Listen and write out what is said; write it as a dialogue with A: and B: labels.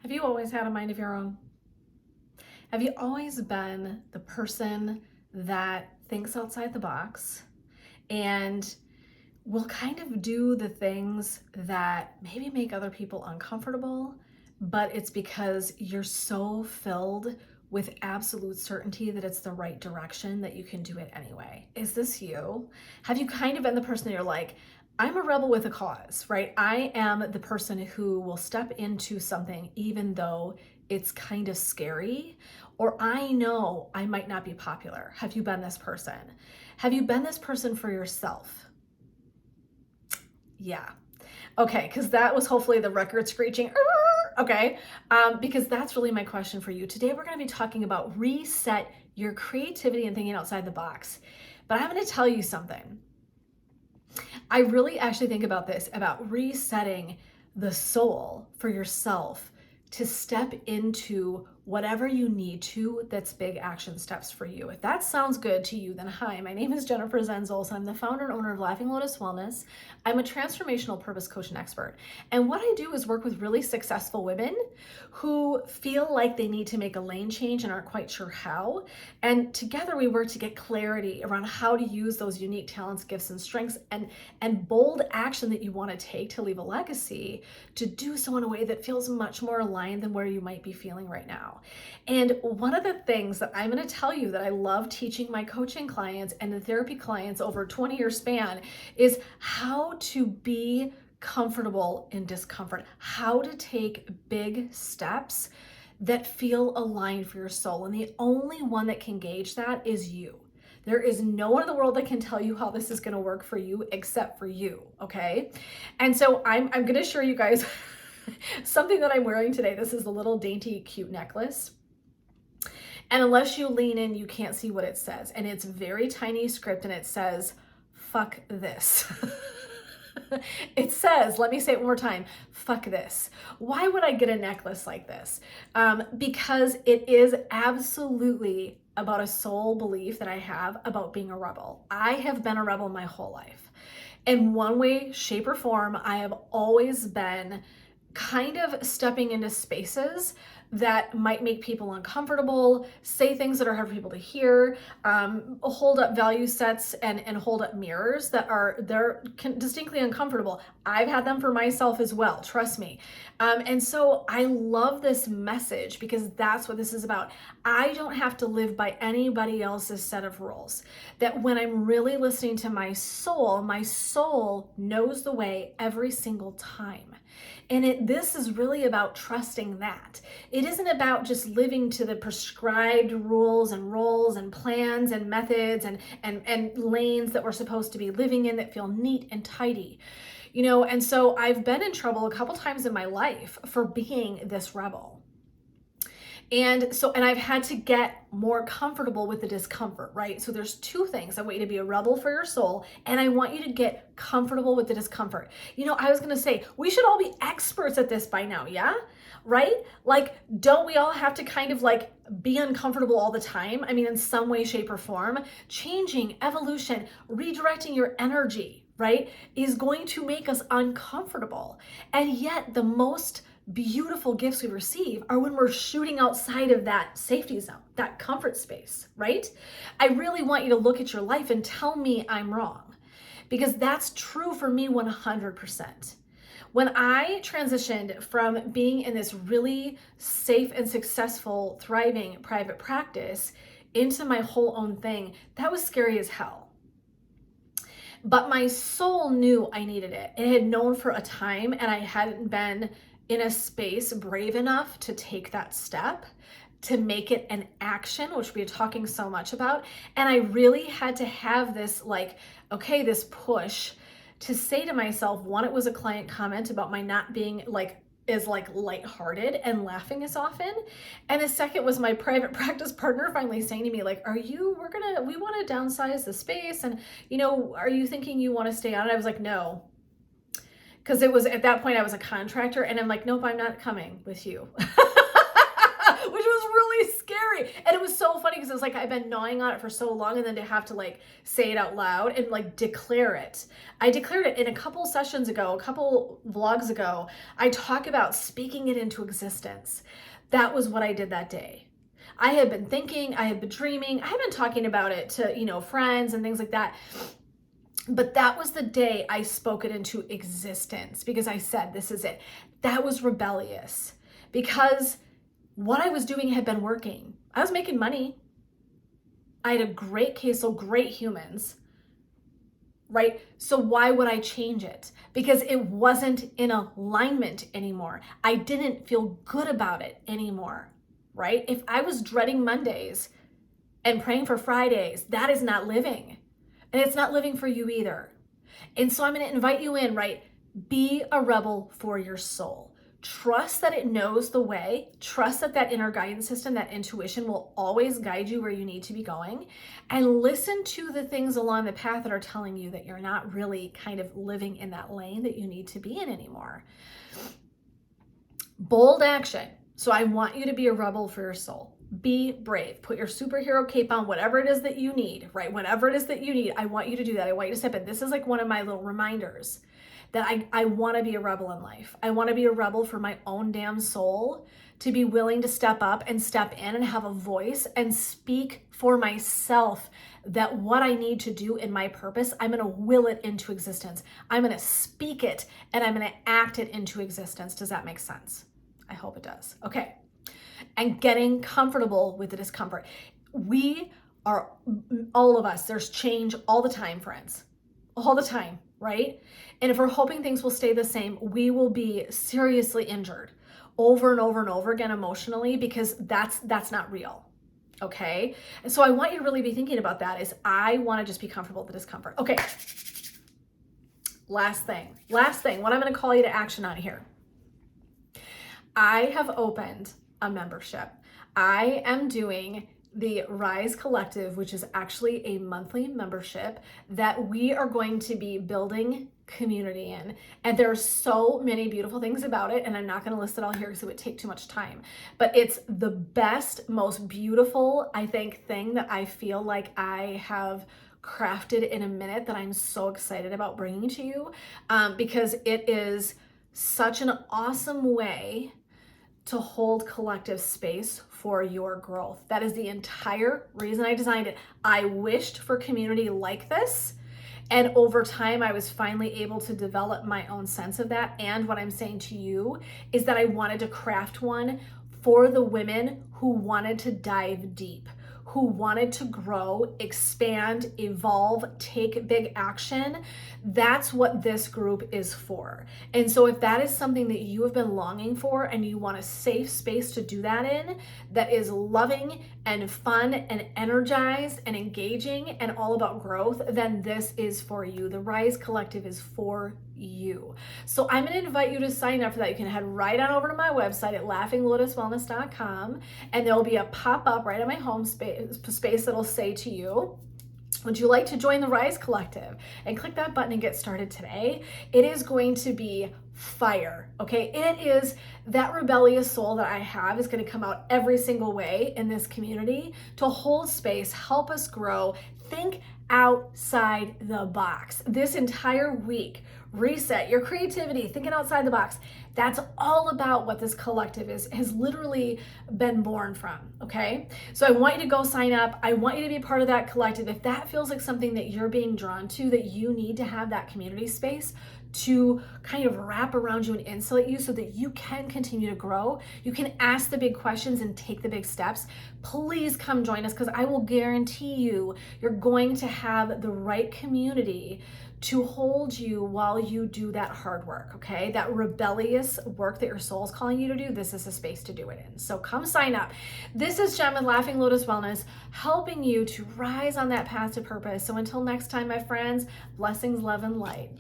A: Have you always had a mind of your own? Have you always been the person that thinks outside the box and will kind of do the things that maybe make other people uncomfortable, but it's because you're so filled with absolute certainty that it's the right direction that you can do it anyway? Is this you? Have you kind of been the person that you're like, I'm a rebel with a cause, right? I am the person who will step into something even though it's kind of scary, or I know I might not be popular. Have you been this person? Have you been this person for yourself? Yeah. Okay, because that was hopefully the record screeching. Okay, because that's really my question for you. Today we're going to be talking about reset your creativity and thinking outside the box. But I'm going to tell you something. I really actually think about this, about resetting the soul for yourself to step into whatever you need to that's big action steps for you. If that sounds good to you, then hi, my name is Jennifer Zenzols. I'm the founder and owner of Laughing Lotus Wellness. I'm a transformational purpose coach and expert. And what I do is work with really successful women who feel like they need to make a lane change and aren't quite sure how. And together we work to get clarity around how to use those unique talents, gifts, and strengths and bold action that you want to take to leave a legacy, to do so in a way that feels much more aligned than where you might be feeling right now. And one of the things that I'm going to tell you that I love teaching my coaching clients and the therapy clients over a 20-year span is how to be comfortable in discomfort, how to take big steps that feel aligned for your soul. And the only one that can gauge that is you. There is no one in the world that can tell you how this is going to work for you except for you, okay? And so I'm going to share you guys something that I'm wearing today. This is a little dainty, cute necklace. And unless you lean in, you can't see what it says. And it's very tiny script and it says, fuck this. It says, let me say it one more time, fuck this. Why would I get a necklace like this? Because it is absolutely about a soul belief that I have about being a rebel. I have been a rebel my whole life. In one way, shape, or form, I have always been kind of stepping into spaces that might make people uncomfortable, say things that are hard for people to hear, hold up value sets and hold up mirrors that they're distinctly uncomfortable. I've had them for myself as well, trust me. And so I love this message because that's what this is about. I don't have to live by anybody else's set of rules. That when I'm really listening to my soul knows the way every single time. And this is really about trusting that. It isn't about just living to the prescribed rules and roles and plans and methods and lanes that we're supposed to be living in that feel neat and tidy. You know, and so I've been in trouble a couple times in my life for being this rebel. And I've had to get more comfortable with the discomfort, right? So there's two things. I want you to be a rebel for your soul, and I want you to get comfortable with the discomfort. You know, I was gonna say, we should all be experts at this by now, yeah? Right? Like, don't we all have to kind of like be uncomfortable all the time? I mean, in some way, shape, or form. Changing, evolution, redirecting your energy, right, is going to make us uncomfortable. And yet, the most beautiful gifts we receive are when we're shooting outside of that safety zone, that comfort space, right? I really want you to look at your life and tell me I'm wrong, because that's true for me 100%. When I transitioned from being in this really safe and successful, thriving private practice into my whole own thing, that was scary as hell. But my soul knew I needed it. It had known for a time, and I hadn't been in a space brave enough to take that step, to make it an action, which we're talking so much about. And I really had to have this this push to say to myself, one, it was a client comment about my not being as lighthearted and laughing as often. And the second was my private practice partner finally saying to me, like, we want to downsize the space. And, you know, are you thinking you want to stay on it? I was like, no. Because it was at that point I was a contractor, and I'm like, nope, I'm not coming with you. which was really scary. And it was so funny because it was like I've been gnawing on it for so long, and then to have to like say it out loud and like declare it. I declared it in a couple sessions ago, a couple vlogs ago. I talk about speaking it into existence. That was what I did that day. I had been thinking, I had been dreaming, I had been talking about it to, friends and things like that. But that was the day I spoke it into existence because I said, this is it. That was rebellious because what I was doing had been working. I was making money. I had a great caseload, great humans, right? So why would I change it? Because it wasn't in alignment anymore. I didn't feel good about it anymore, right? If I was dreading Mondays and praying for Fridays, that is not living. And it's not living for you either. And so I'm going to invite you in, right? Be a rebel for your soul. Trust that it knows the way. Trust that that inner guidance system, that intuition will always guide you where you need to be going. And listen to the things along the path that are telling you that you're not really kind of living in that lane that you need to be in anymore. Bold action. So I want you to be a rebel for your soul. Be brave. Put your superhero cape on, whatever it is that you need, right? Whatever it is that you need, I want you to do that. I want you to step in. This is like one of my little reminders that I want to be a rebel in life. I want to be a rebel for my own damn soul, to be willing to step up and step in and have a voice and speak for myself that what I need to do in my purpose, I'm going to will it into existence. I'm going to speak it and I'm going to act it into existence. Does that make sense? I hope it does. Okay. And getting comfortable with the discomfort. We are, all of us, there's change all the time, friends. All the time, right? And if we're hoping things will stay the same, we will be seriously injured over and over and over again emotionally, because that's not real. Okay? And so I want you to really be thinking about that, is I want to just be comfortable with the discomfort. Okay. Last thing, what I'm going to call you to action on here. I have opened a membership. I am doing the Rise Collective, which is actually a monthly membership that we are going to be building community in. And there are so many beautiful things about it, and I'm not going to list it all here because it would take too much time. But it's the best, most beautiful, I think, thing that I feel like I have crafted in a minute that I'm so excited about bringing to you, because it is such an awesome way to hold collective space for your growth. That is the entire reason I designed it. I wished for community like this, and over time I was finally able to develop my own sense of that. And what I'm saying to you is that I wanted to craft one for the women who wanted to dive deep, who wanted to grow, expand, evolve, take big action. That's what this group is for. And so if that is something that you have been longing for and you want a safe space to do that in, that is loving and fun and energized and engaging and all about growth, then this is for you. The Rise Collective is for you. So I'm going to invite you to sign up for that. You can head right on over to my website at laughinglotuswellness.com, and there'll be a pop-up right on my home space that'll say to you, would you like to join the Rise Collective? And click that button and get started today. It is going to be fire, okay? It is that rebellious soul that I have is going to come out every single way in this community to hold space, help us grow, think outside the box. This entire week, reset your creativity, thinking outside the box. That's all about what this collective has literally been born from, okay? So I want you to go sign up. I want you to be part of that collective. If that feels like something that you're being drawn to, that you need to have that community space to kind of wrap around you and insulate you so that you can continue to grow, you can ask the big questions and take the big steps, please come join us, because I will guarantee you, you're going to have the right community to hold you while you do that hard work, okay? That rebellious work that your soul's calling you to do, this is a space to do it in. So come sign up. This is Jen with Laughing Lotus Wellness, helping you to rise on that path to purpose. So until next time, my friends, blessings, love, and light.